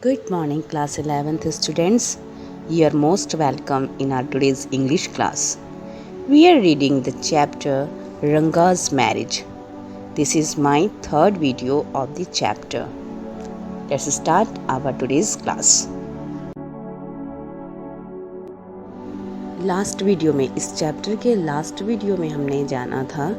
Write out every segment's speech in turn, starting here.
Good morning, class 11th students. You are most welcome in our today's English class. We are reading the chapter Ranga's Marriage. This is my third video of the chapter. Let's start our today's class. Last video में, इस chapter के last video में हमने जाना था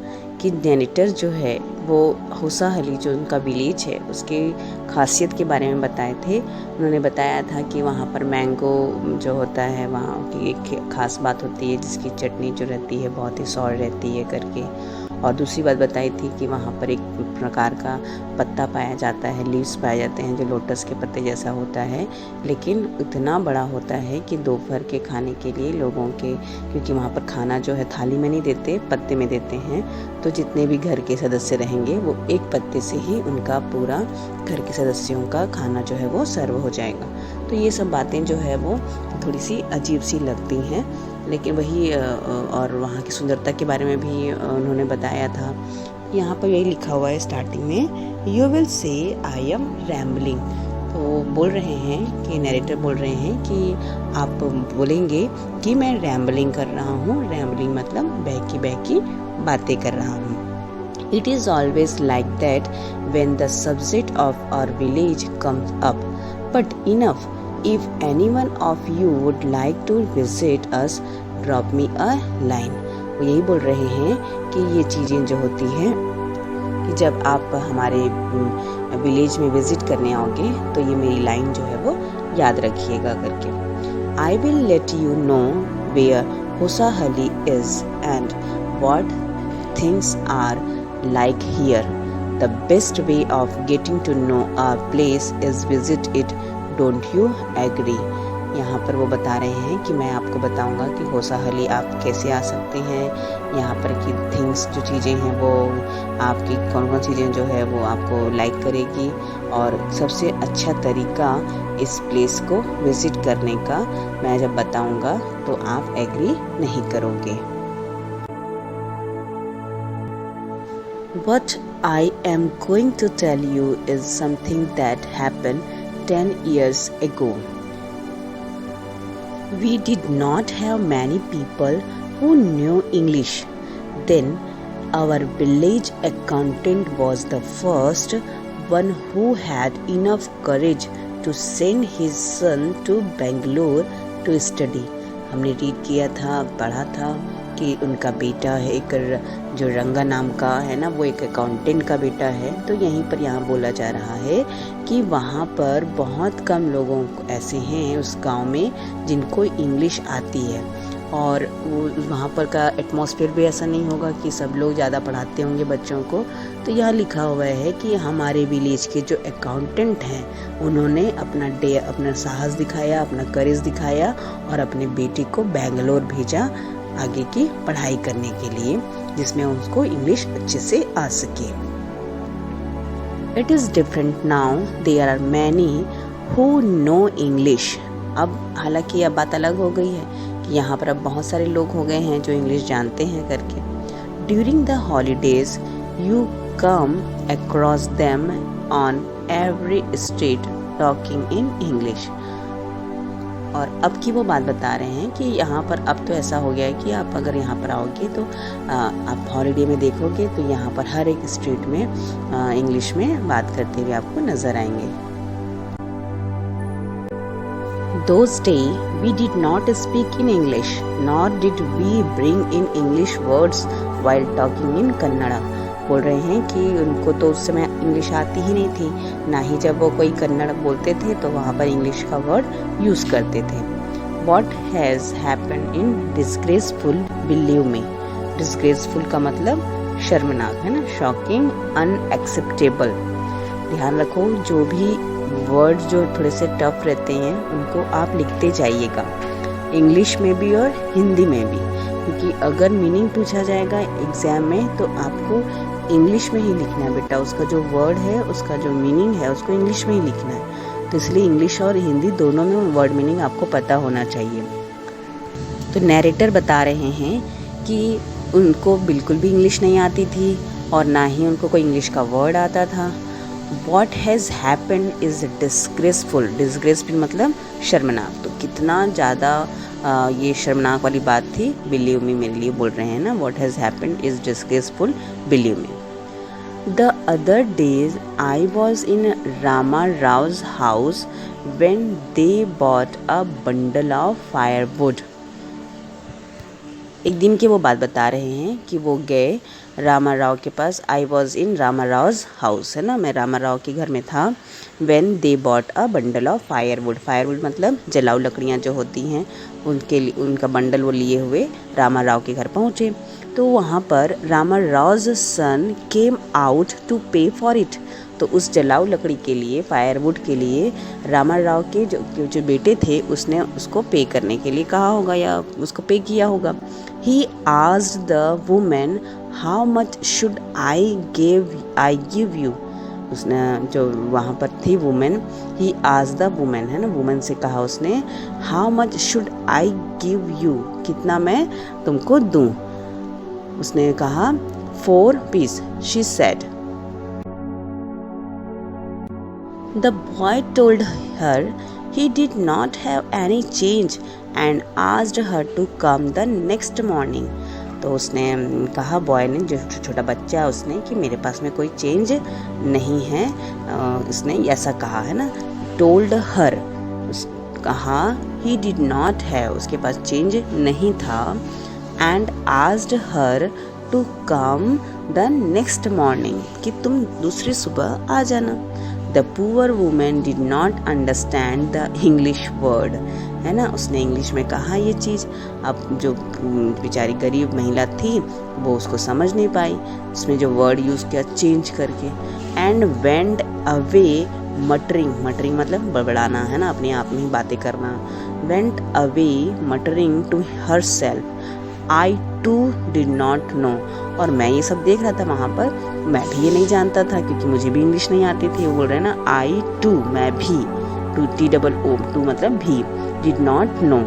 कि narrator जो है वो होसाहली जो उनका विलेज है उसके खासियत के बारे में बताए थे। उन्होंने बताया था कि वहाँ पर मैंगो जो होता है वहाँ की एक ख़ास बात होती है जिसकी चटनी जो रहती है बहुत ही सॉर रहती है करके। और दूसरी बात बताई थी कि वहाँ पर एक प्रकार का पत्ता पाया जाता है, लीव्स पाए जाते हैं जो लोटस के पत्ते जैसा होता है, लेकिन इतना बड़ा होता है कि दोपहर के खाने के लिए लोगों के, क्योंकि वहाँ पर खाना जो है थाली में नहीं देते, पत्ते में देते हैं, तो जितने भी घर के सदस्य रहेंगे वो एक पत्ते से ही उनका पूरा घर के सदस्यों का खाना जो है वो सर्व हो जाएगा। तो ये सब बातें जो है वो थोड़ी सी अजीब सी लगती हैं, लेकिन वही और वहाँ की सुंदरता के बारे में भी उन्होंने बताया था। यहाँ पर यही लिखा हुआ है स्टार्टिंग में, you will say I am rambling. तो बोल रहे हैं कि नैरेटर बोल रहे हैं कि आप बोलेंगे कि मैं रैम्बलिंग कर रहा हूँ। रैम्बलिंग मतलब बहकी बातें कर रहा हूँ। It is always like that when the subject of our village comes up. But enough, if anyone of you would like to visit us, drop me a line. वो यही बोल रहे हैं कि ये चीज़ें जो होती हैं कि जब आप हमारे विलेज में विजिट करने आओगे तो ये मेरी लाइन जो है वो याद रखिएगा करके। I will let you know where Hosahali is and what things are like here. The best way of getting to know our place is visit it. Don't you agree? यहाँ पर वो बता रहे हैं कि मैं आपको बताऊंगा कि होसाहली आप कैसे आ सकते हैं, यहाँ पर की थिंग्स जो चीज़ें हैं वो आपकी कौन कौन चीज़ें जो है वो आपको लाइक करेगी, और सबसे अच्छा तरीका इस प्लेस को विजिट करने का मैं जब बताऊंगा तो आप एग्री नहीं करोगे। What I am going to tell you is something that happened 10 years ago. We did not have many people who knew English. Then our village accountant was the first one who had enough courage to send his son to Bangalore to study. हमने read किया था, पढ़ा था कि उनका बेटा है एक जो रंगा नाम का है ना, वो एक अकाउंटेंट का बेटा है। तो यहीं पर यहाँ बोला जा रहा है कि वहाँ पर बहुत कम लोगों ऐसे हैं उस गांव में जिनको इंग्लिश आती है, और वो वहाँ पर का एटमॉस्फेयर भी ऐसा नहीं होगा कि सब लोग ज़्यादा पढ़ाते होंगे बच्चों को। तो यहाँ लिखा हुआ है कि हमारे विलेज के जो अकाउंटेंट हैं उन्होंने अपना साहस दिखाया, अपना करेज दिखाया और अपने बेटे को बेंगलोर भेजा आगे की पढ़ाई करने के लिए, जिसमें उसको इंग्लिश अच्छे से आ सके। It is different now, there are many who know English. अब हालांकि अब बात अलग हो गई है कि यहाँ पर अब बहुत सारे लोग हो गए हैं जो इंग्लिश जानते हैं करके। During the holidays you come across them on every street talking in English. और अब की वो बात बता रहे हैं कि यहाँ पर अब तो ऐसा हो गया है कि आप अगर यहाँ पर आओगे तो आप हॉलीडे में देखोगे तो यहाँ पर हर एक स्ट्रीट में इंग्लिश में बात करते हुए आपको नज़र आएंगे। Those days we did not speak in English, nor did we bring in English words while talking in Kannada. बोल रहे हैं कि उनको तो उस समय इंग्लिश आती ही नहीं थी, ना ही जब वो कोई कन्नड़ बोलते थे तो वहाँ पर इंग्लिश का वर्ड यूज़ करते थे। What has happened in disgraceful, believe me. Disgraceful का मतलब शर्मनाक है ना, शॉकिंग, अनएक्सेप्टेबल। ध्यान रखो जो भी वर्ड जो थोड़े से टफ रहते हैं उनको आप लिखते जाइएगा, इंग्लिश में भी और हिंदी में भी, क्योंकि अगर मीनिंग पूछा जाएगा एग्ज़ाम में तो आपको इंग्लिश में ही लिखना है बेटा। उसका जो वर्ड है, उसका जो मीनिंग है, उसको इंग्लिश में ही लिखना है। तो इसलिए इंग्लिश और हिंदी दोनों में वर्ड मीनिंग आपको पता होना चाहिए। तो नैरेटर बता रहे हैं कि उनको बिल्कुल भी इंग्लिश नहीं आती थी और ना ही उनको कोई इंग्लिश का वर्ड आता था, what has happened is disgraceful. Disgraceful मतलब शर्मनाक। तो कितना ज़्यादा ये शर्मनाक वाली बात थी, बिलीव मी मेरे लिए बोल रहे हैं ना, what has happened is disgraceful, believe me. The other days I was in Rama Rao's house when they bought a bundle of firewood. एक दिन की वो बात बता रहे हैं कि वो गए रामा राव के पास। I was in Rama Rao's house, है ना, मैं रामा राव के घर में था। When they bought a bundle of firewood. Firewood मतलब जलाऊ लकड़ियाँ जो होती हैं, उनका बंडल वो लिए हुए रामा राव के घर पहुँचे। तो वहाँ पर रामा राव's सन केम आउट टू पे फॉर इट। तो उस जलाऊ लकड़ी के लिए, फायरवुड के लिए रामा राव के जो बेटे थे उसने उसको पे करने के लिए कहा होगा या उसको पे किया होगा। He asked the women how much should I give you. उसने जो वहाँ पर थी women, he asked the women, है ना, वुमेन से कहा उसने how much should I give you, कितना मैं तुमको दूँ। उसने कहा 4 piece, she said. The boy told her he did not have any change and asked her to come the next morning. तो उसने कहा, बॉय ने, जो छोटा बच्चा, उसने कि मेरे पास में कोई चेंज नहीं है, उसने ऐसा कहा, है ना। टोल्ड हर, कहा he did not have, उसके पास चेंज नहीं था, and asked her to come the next morning, कि तुम दूसरी सुबह आ जाना। The poor woman did not understand the English word, है ना, उसने इंग्लिश में कहा ये चीज़। अब जो बेचारी गरीब महिला थी वो उसको समझ नहीं पाई, उसने जो वर्ड यूज़ किया चेंज करके। And went away muttering, muttering मतलब बड़बड़ाना, है ना, अपने आप में ही बातें करना। Went away muttering to her self I too did not know. और मैं ये सब देख रहा था वहाँ पर, मैं भी ये नहीं जानता था क्योंकि मुझे भी इंग्लिश नहीं आती थी। वो बोल रहे हैं ना, आई टू, मैं भी, टू TOO, टू मतलब भी, डिड नॉट नो।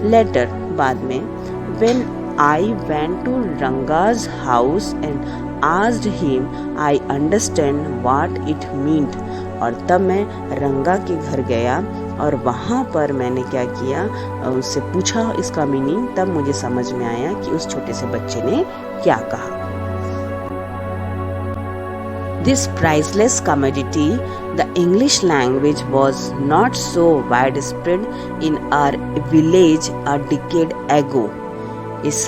लेटर, बाद में, when I went to Ranga's house and asked him I understand what it meant. और तब मैं रंगा के घर गया और वहाँ पर मैंने क्या किया, उससे पूछा इसका मीनिंग, तब मुझे समझ में आया कि उस छोटे से बच्चे ने क्या कहा। This priceless commodity, the English language, was not so widespread in our village a decade ago. इस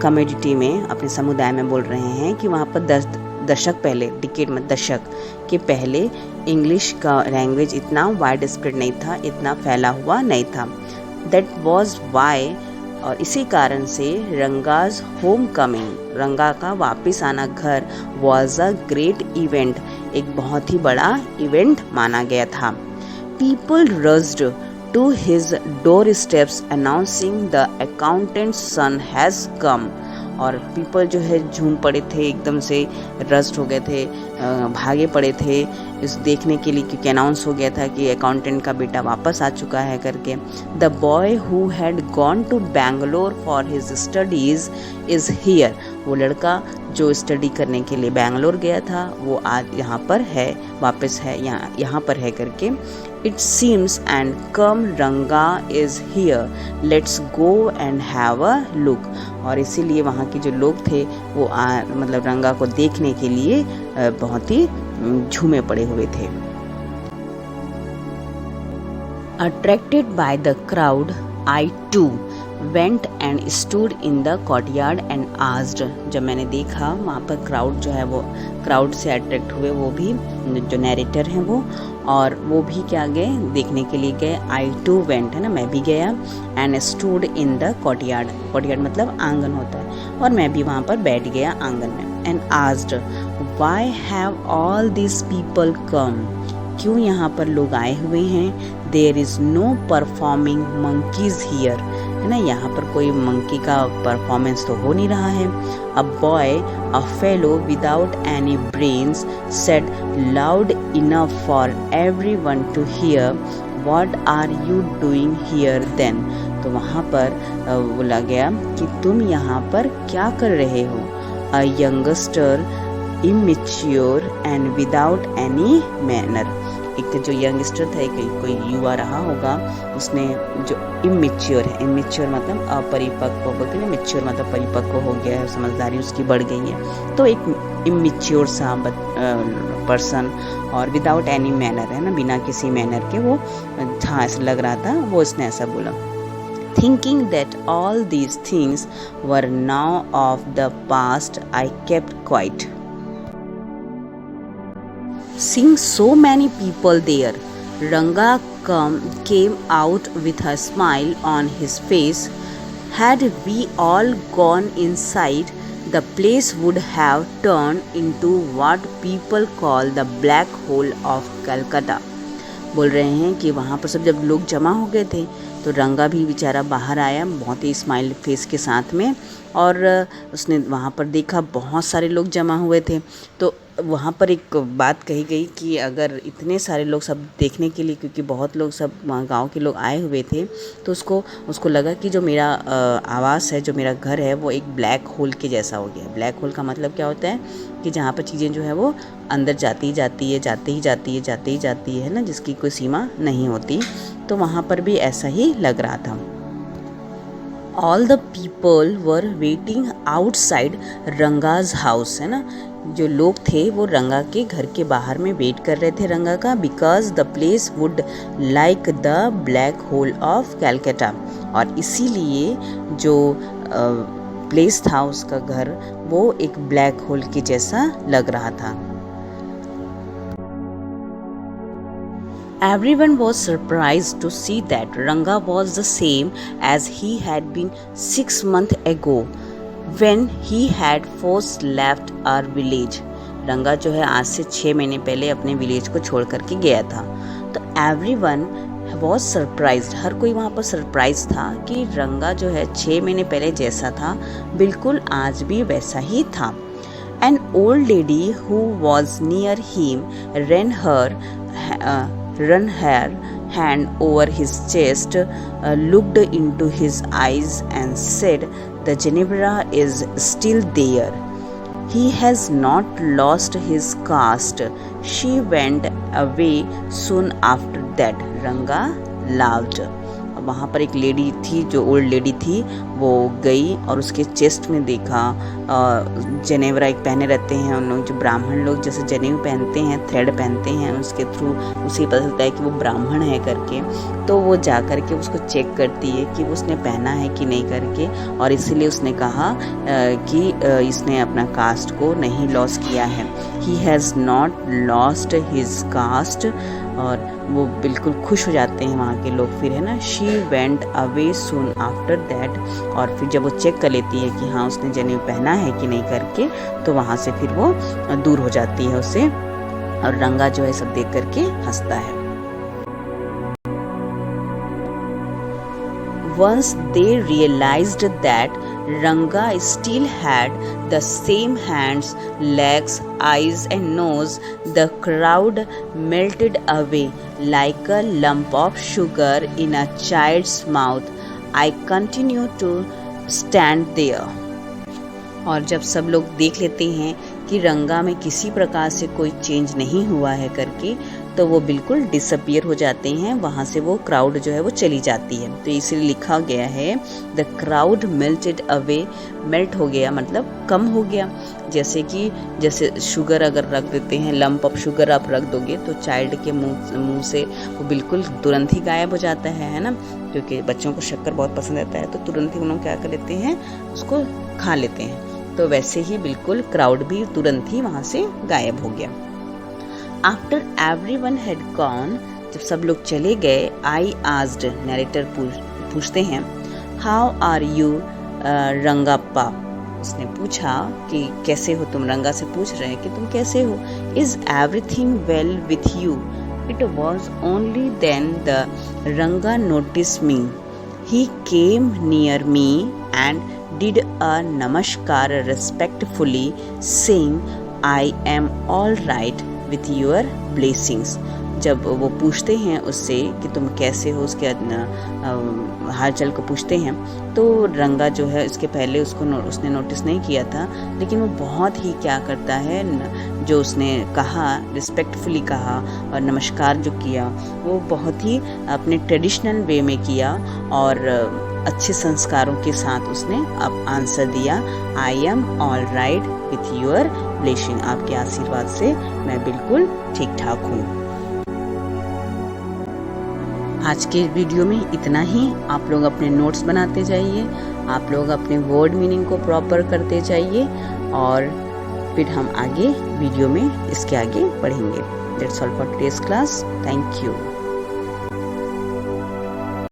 कमोडिटी में, अपने समुदाय में बोल रहे हैं कि वहाँ पर दशक पहले, डिकेड में दशक के पहले, इंग्लिश का लैंग्वेज इतना वाइड स्प्रेड नहीं था, इतना फैला हुआ नहीं था। दैट वॉज वाई, और इसी कारण से रंगाज होम कमिंग, रंगा का वापस आना घर, वॉज अ ग्रेट इवेंट, एक बहुत ही बड़ा इवेंट माना गया था। People rushed to his door steps announcing the accountant son has come. और पीपल जो है झूम पड़े थे, एकदम से रस्ट हो गए थे, भागे पड़े थे इस देखने के लिए, क्योंकि अनाउंस हो गया था कि अकाउंटेंट का बेटा वापस आ चुका है करके। The boy who had gone to Bangalore for his studies is here. वो लड़का जो स्टडी करने के लिए बैंगलोर गया था वो आज यहाँ पर है, वापस है, यहाँ पर है करके। It seems and come रंगा is here, let's go and have a look। और इसीलिए वहाँ के जो लोग थे वो मतलब रंगा को देखने के लिए बहुत ही झूमे पड़े हुए थे। Attracted by the crowd, I too went and stood in the courtyard and asked। जब मैंने देखा वहाँ पर क्राउड जो है, वो क्राउड से अट्रैक्ट हुए, वो भी जो नैरेटर हैं वो, और वो भी क्या गए, देखने के लिए गए। आई टू वेंट, है ना, मैं भी गया। And stood in the courtyard, courtyard मतलब आंगन होता है, और मैं भी वहाँ पर बैठ गया आंगन में। And asked why have all this people come, क्यों यहाँ पर लोग आए हुए हैं। There is no performing monkeys here, है ना, यहाँ पर कोई मंकी का परफॉर्मेंस तो हो नहीं रहा है। A boy, a fellow without any brains said loud enough for everyone to hear what are you doing here then. तो वहाँ पर बोला गया कि तुम यहाँ पर क्या कर रहे हो। A youngster immature and without any manner। एक जो यंगस्टर था, कोई युवा रहा होगा, उसने जो इमेच्योर है, इमेच्योर मतलब अपरिपक्व, बोलते हैं मेच्योर मतलब परिपक्व हो गया है, समझदारी उसकी बढ़ गई है, तो एक इमेच्योर सा पर्सन और विदाउट एनी मैनर, है ना, बिना किसी मैनर के वो था, ऐसा लग रहा था, वो इसने ऐसा बोला। Thinking that all these things were now of the past, I kept quiet. Seeing so many people there, Ranga came out with a smile on his face. Had we all gone inside, the place would have turned into what people call the black hole of Calcutta. बोल रहे हैं कि वहाँ पर सब जब लोग जमा हो गए थे तो रंगा भी बेचारा बाहर आया बहुत ही स्माइल फेस के साथ में, और उसने वहाँ पर देखा बहुत सारे लोग जमा हुए थे। तो वहाँ पर एक बात कही गई कि अगर इतने सारे लोग सब देखने के लिए, क्योंकि बहुत लोग सब गांव के लोग आए हुए थे, तो उसको लगा कि जो मेरा आवास है, जो मेरा घर है, वो एक ब्लैक होल के जैसा हो गया। ब्लैक होल का मतलब क्या होता है कि जहाँ पर चीज़ें जो है वो अंदर जाती ही जाती है ना, जिसकी कोई सीमा नहीं होती। तो वहाँ पर भी ऐसा ही लग रहा था। All the people were waiting outside रंगा's house, है ना, जो लोग थे वो रंगा के घर के बाहर में वेट कर रहे थे रंगा का, because the place would like the black hole of Calcutta, और इसीलिए जो प्लेस था उसका घर, वो एक ब्लैक होल के जैसा लग रहा था। Everyone was surprised to see that Ranga was the same as he had been 6 months ago when he had first left our village. रंगा जो है आज से 6 महीने पहले अपने विलेज को छोड़ करके गया था। तो everyone was surprised, हर कोई वहाँ पर सरप्राइज था कि रंगा जो है 6 महीने पहले जैसा था बिल्कुल आज भी वैसा ही था। An old lady who was near him run her hand over his chest, looked into his eyes and said, "The Ginevra is still there. He has not lost his caste. She went away soon after that." Ranga laughed. वहाँ पर एक lady थी, जो old lady थी, वो गई और उसके चेस्ट में देखा, जनेवरा एक पहने रहते हैं उन लोग, जो ब्राह्मण लोग जैसे जनेऊ पहनते हैं, थ्रेड पहनते हैं, उसके थ्रू उसे पता चलता है कि वो ब्राह्मण है करके। तो वो जा कर के उसको चेक करती है कि उसने पहना है कि नहीं करके, और इसीलिए उसने कहा कि इसने अपना कास्ट को नहीं लॉस किया है। He has not lost his cast, और वो बिल्कुल खुश हो जाते हैं वहाँ के लोग फिर, है ना। She went away soon after that, और फिर जब वो चेक कर लेती है कि हाँ उसने जनेऊ पहना है कि नहीं करके, तो वहाँ से फिर वो दूर हो जाती है उससे, और रंगा जो है सब देख करके हंसता है। Once they realized that Ranga still had the same hands, legs, eyes and nose, the crowd melted away like a lump of sugar in a child's mouth. I continued to stand there. और जब सब लोग देख लेते हैं कि रंगा में किसी प्रकार से कोई चेंज नहीं हुआ है करके, तो वो बिल्कुल डिसअपियर हो जाते हैं, वहाँ से वो क्राउड जो है वो चली जाती है। तो इसलिए लिखा गया है the crowd melted away, melt हो गया मतलब कम हो गया। जैसे शुगर अगर रख देते हैं, लंप ऑफ शुगर आप रख दोगे तो चाइल्ड के मुंह से वो बिल्कुल तुरंत ही गायब हो जाता है ना, क्योंकि बच्चों को शक्कर बहुत पसंद आता है, तो तुरंत ही उन लोग क्या कर लेते हैं, उसको खा लेते हैं। तो वैसे ही बिल्कुल क्राउड भी तुरंत ही वहाँ से गायब हो गया। After everyone had gone, जब सब लोग चले गए, I asked, नरेटर पूछते हैं, How are you, रंगाप्पा? उसने पूछा कि कैसे हो तुम, रंगा से पूछ रहे हैं कि तुम कैसे हो। Is everything well with you? It was only then the Ranga noticed me. He came near me and did a namaskar respectfully, saying, I am all right with your blessings. जब वो पूछते हैं उससे कि तुम कैसे हो, उसके हाल चाल को पूछते हैं, तो रंगा जो है उसके पहले उसने नोटिस नहीं किया था, लेकिन वो बहुत ही क्या करता है, जो उसने कहा, रिस्पेक्टफुली कहा और नमस्कार जो किया वो बहुत ही अपने ट्रेडिशनल वे में किया और अच्छे संस्कारों के साथ उसने अब आंसर दिया, I am all right with your blessing, आपके आशीर्वाद से मैं बिल्कुल ठीक ठाक हूँ। आज के वीडियो में इतना ही। आप लोग अपने नोट्स बनाते जाइए, आप लोग अपने वर्ड मीनिंग को प्रॉपर करते जाइए और फिर हम आगे वीडियो में इसके आगे बढ़ेंगे। That's all for today's class. Thank you.